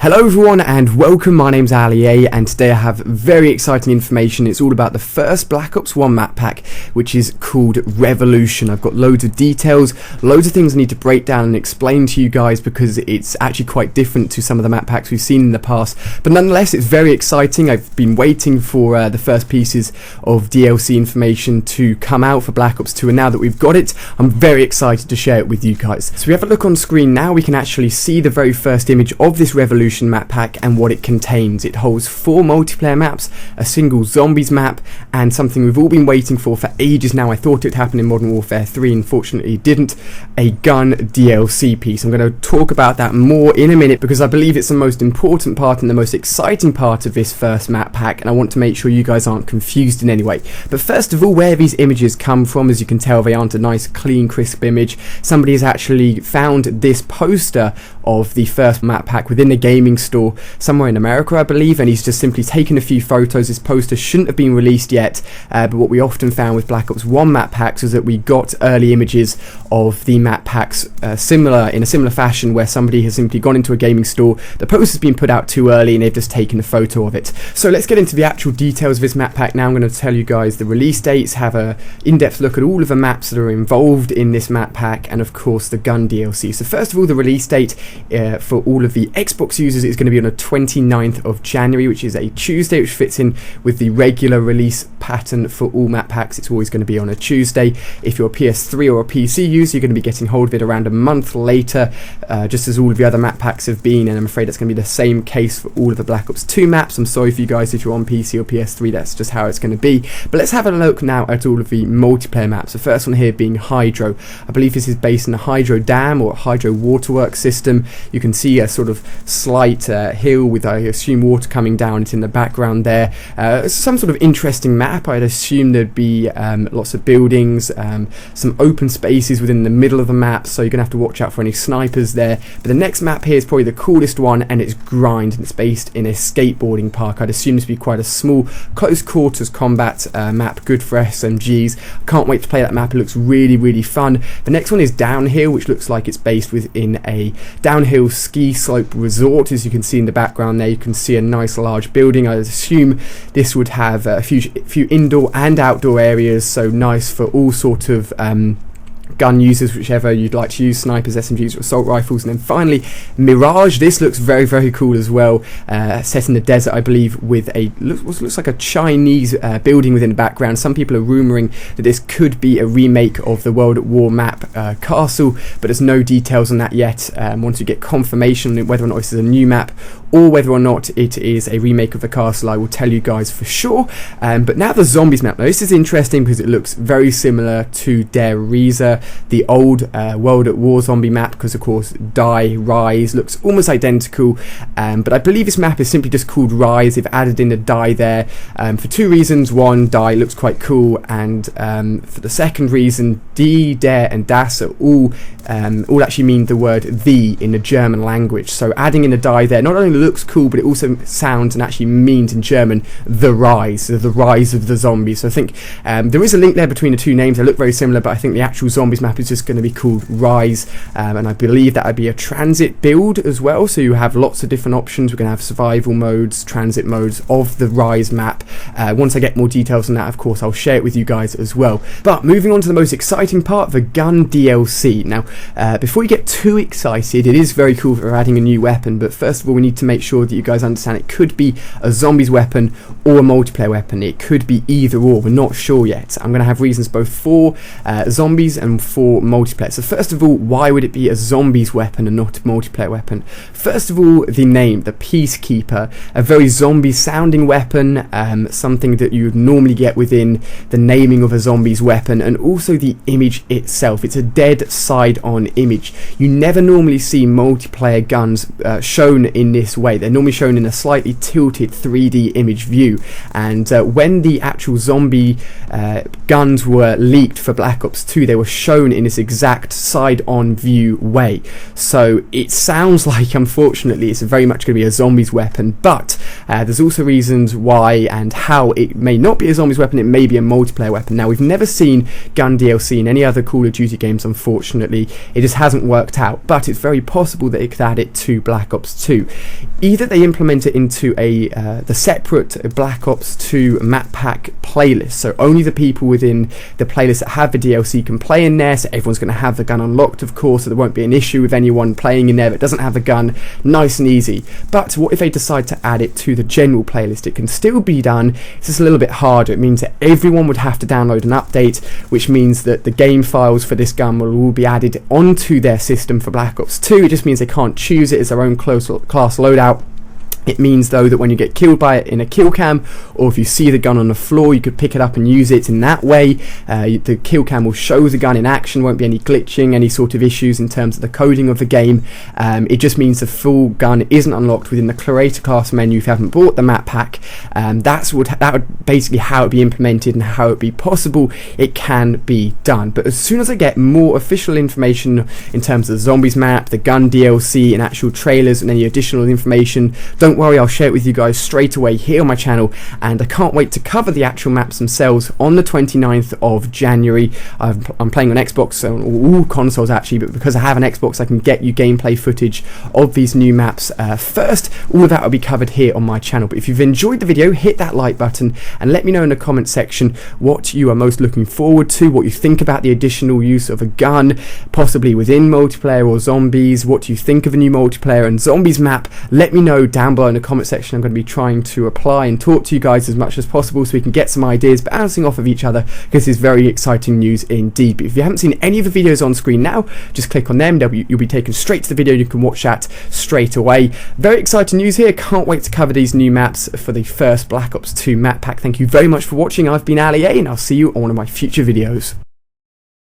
Hello everyone and welcome, my name's Ali A, and today I have very exciting information. It's all about the first Black Ops 1 map pack, which is called Revolution. I've got loads of details, loads of things I need to break down and explain to you guys because it's actually quite different to some of the map packs we've seen in the past. But nonetheless, it's very exciting. I've been waiting for the first pieces of DLC information to come out for Black Ops 2, and now that we've got it, I'm very excited to share it with you guys. So we have a look on screen now. We can actually see the very first image of this Revolution map pack and what it contains. It holds 4 multiplayer maps, a single zombies map, and something we've all been waiting for ages now. I thought it would happen in Modern Warfare 3, unfortunately it didn't, a gun DLC piece. I'm going to talk about that more in a minute because I believe it's the most important part and the most exciting part of this first map pack, and I want to make sure you guys aren't confused in any way. But first of all, where these images come from, as you can tell, they aren't a nice clean crisp image. Somebody has actually found this poster of the first map pack within the gaming store somewhere in America, I believe, and he's just simply taken a few photos. This poster shouldn't have been released yet, but what we often found with Black Ops 1 map packs is that we got early images of the map packs in a similar fashion, where somebody has simply gone into a gaming store, the poster's been put out too early and they've just taken a photo of it. So let's get into the actual details of this map pack now. I'm going to tell you guys the release dates, have a in-depth look at all of the maps that are involved in this map pack, and of course the gun DLC. So first of all, the release date for all of the Xbox users is going to be on the 29th of January, which is a Tuesday, which fits in with the regular release pattern for all map packs. It's always going to be on a Tuesday. If you're a PS3 or a PC user, you're going to be getting hold of it around a month later, just as all of the other map packs have been, and I'm afraid that's going to be the same case for all of the Black Ops 2 maps. I'm sorry for you guys if you're on PC or PS3, that's just how it's going to be. But let's have a look now at all of the multiplayer maps. The first one here being Hydro. I believe this is based on a Hydro Dam or a Hydro Waterworks system. You can see a sort of slight hill with, I assume, water coming down it in the background there. Some sort of interesting map. I'd assume there'd be lots of buildings, some open spaces within the middle of the map, so you're going to have to watch out for any snipers there. But the next map here is probably the coolest one, and it's Grind, and it's based in a skateboarding park. I'd assume this would be quite a small, close quarters combat map, good for SMGs. Can't wait to play that map, it looks really, really fun. The next one is Downhill, which looks like it's based within a downhill ski slope resort. As you can see in the background there, you can see a nice large building. I assume this would have a few indoor and outdoor areas, so nice for all sort of gun users, whichever you'd like to use, snipers, SMGs or assault rifles. And then finally Mirage. This looks very, very cool as well, set in the desert, I believe, with a what looks like a Chinese building within the background. Some people are rumouring that this could be a remake of the World at War map Castle, but there's no details on that yet. Once you get confirmation on whether or not this is a new map or whether or not it is a remake of the castle, I will tell you guys for sure. But now the zombies map. Now this is interesting because it looks very similar to Der Riese, the old World at War zombie map, because of course Die, Rise looks almost identical, but I believe this map is simply just called Rise. They've added in a Die there for two reasons. One, Die looks quite cool, and for the second reason, Die, Der and Das are all actually mean the word the in the German language. So adding in a Die there not only looks cool, but it also sounds and actually means in German the rise, so the rise of the zombies. So I think there is a link there between the two names. They look very similar, but I think the actual zombies map is just going to be called Rise, and I believe that would be a transit build as well, so you have lots of different options. We're going to have survival modes, transit modes of the Rise map. Once I get more details on that, of course, I'll share it with you guys as well. But moving on to the most exciting part, the gun DLC. Now, before you get too excited, it is very cool that we're adding a new weapon, but first of all we need to make sure that you guys understand it could be a zombies weapon or a multiplayer weapon. It could be either or, we're not sure yet. I'm going to have reasons both for zombies and for multiplayer. So first of all, why would it be a zombies weapon and not a multiplayer weapon? First of all, the name, the Peacekeeper, a very zombie sounding weapon, something that you would normally get within the naming of a zombies weapon, and also the image itself. It's a dead side-on image. You never normally see multiplayer guns shown in this way. They're normally shown in a slightly tilted 3D image view, and when the actual zombie guns were leaked for Black Ops 2, they were shown shown in this exact side-on view way. So it sounds like, unfortunately, it's very much going to be a zombies weapon, but there's also reasons why and how it may not be a zombies weapon, it may be a multiplayer weapon. Now, we've never seen gun DLC in any other Call of Duty games, unfortunately. It just hasn't worked out, but it's very possible that it could add it to Black Ops 2. Either they implement it into the separate Black Ops 2 map pack playlist, so only the people within the playlist that have the DLC can play in there, so everyone's going to have the gun unlocked, of course, so there won't be an issue with anyone playing in there that doesn't have the gun. Nice and easy. But what if they decide to add it to the general playlist? It can still be done, it's just a little bit harder. It means that everyone would have to download an update, which means that the game files for this gun will all be added onto their system for Black Ops 2. It just means they can't choose it as their own class loadout. It means, though, that when you get killed by it in a kill cam, or if you see the gun on the floor, you could pick it up and use it in that way. The kill cam will show the gun in action, won't be any glitching, any sort of issues in terms of the coding of the game. It just means the full gun isn't unlocked within the Creator class menu if you haven't bought the map pack. That would basically how it would be implemented and how it would be possible. It can be done. But as soon as I get more official information in terms of the zombies map, the gun DLC, and actual trailers and any additional information, don't worry, I'll share it with you guys straight away here on my channel, and I can't wait to cover the actual maps themselves on the 29th of January. I'm playing on Xbox, on all consoles actually, but because I have an Xbox I can get you gameplay footage of these new maps first. All of that will be covered here on my channel. But if you've enjoyed the video, hit that like button and let me know in the comment section what you are most looking forward to, what you think about the additional use of a gun, possibly within multiplayer or zombies. What do you think of the new multiplayer and zombies map? Let me know down below in the comment section. I'm going to be trying to apply and talk to you guys as much as possible so we can get some ideas bouncing off of each other, because this is very exciting news indeed. But if you haven't seen any of the videos on screen now, just click on them. You'll be taken straight to the video. You can watch that straight away. Very exciting news here. Can't wait to cover these new maps for the first Black Ops 2 map pack. Thank you very much for watching. I've been Ali A, and I'll see you on one of my future videos.